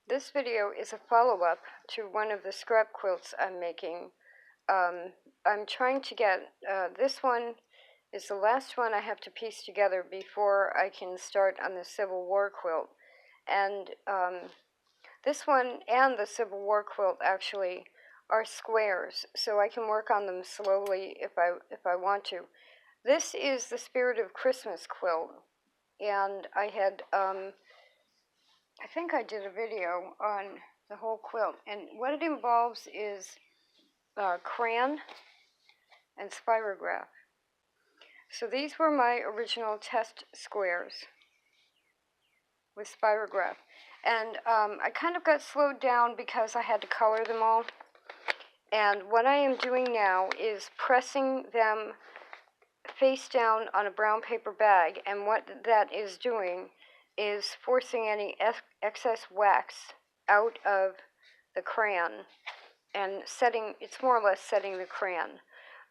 This video is a follow-up to one of the scrap quilts I'm making. I'm trying to get, this one is the last one I have to piece together before I can start on the Civil War quilt. And this one and the Civil War quilt actually are squares, so I can work on them slowly if I want to. This is the Spirit of Christmas quilt, and I had, I think I did a video on the whole quilt, and what it involves is crayon and spirograph. So these were my original test squares with spirograph, and I kind of got slowed down because I had to color them all, and what I am doing now is pressing them face down on a brown paper bag, and what that is doing is forcing any excess wax out of the crayon and it's more or less setting the crayon.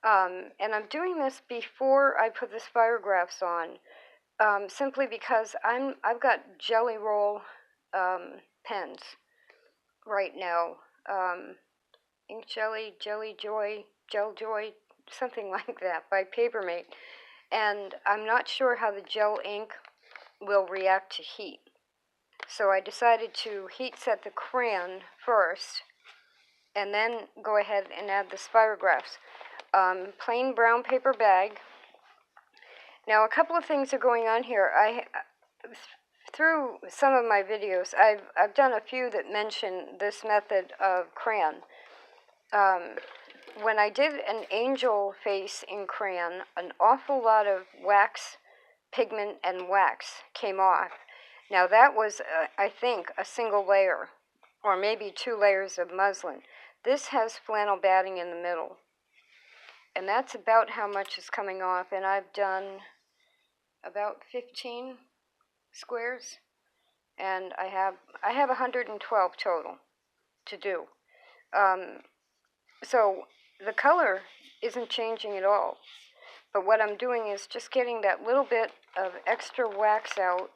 And I'm doing this before I put the spirographs on, simply because I've got Jelly Roll pens right now. Ink Jelly, Jelly Joy, Gel Joy, something like that, by Papermate. And I'm not sure how the gel ink will react to heat. So I decided to heat set the crayon first, and then go ahead and add the spirographs. Plain brown paper bag. Now a couple of things are going on here. Through some of my videos, I've done a few that mention this method of crayon. When I did an angel face in crayon, an awful lot of wax, pigment, and wax came off. Now that was, I think, a single layer, or maybe 2 layers of muslin. This has flannel batting in the middle, and that's about how much is coming off, and I've done about 15 squares, and I have 112 total to do. So the color isn't changing at all, but what I'm doing is just getting that little bit of extra wax out.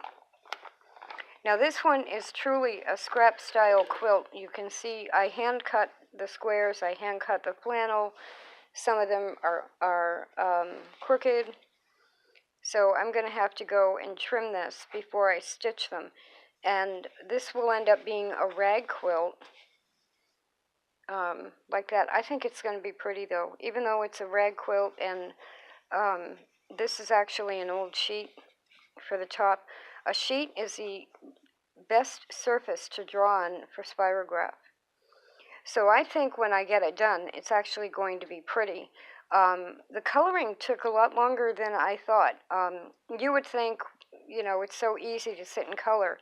Now this one is truly a scrap style quilt. You can see I hand cut the squares, I hand cut the flannel. Some of them are crooked, so I'm going to have to go and trim this before I stitch them. And this will end up being a rag quilt, like that. I think it's going to be pretty though, even though it's a rag quilt, and this is actually an old sheet for the top. A sheet is the best surface to draw on for spirograph. So I think when I get it done, it's actually going to be pretty. The coloring took a lot longer than I thought. You would think, you know, it's so easy to sit and color.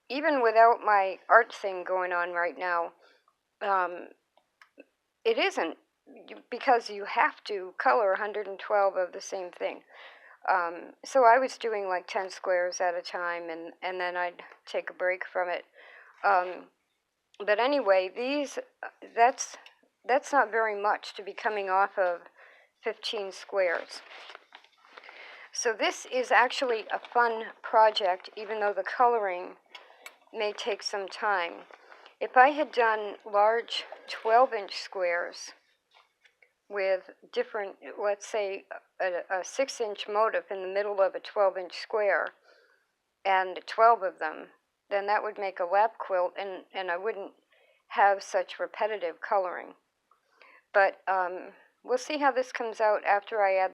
Even without my art thing going on right now, it isn't, because you have to color 112 of the same thing. So I was doing like 10 squares at a time, and then I'd take a break from it. But anyway, that's not very much to be coming off of 15 squares. So this is actually a fun project, even though the coloring may take some time. If I had done large 12-inch squares with different, let's say, a 6-inch motif in the middle of a 12-inch square, and 12 of them, then that would make a lap quilt, and I wouldn't have such repetitive coloring. But we'll see how this comes out after I add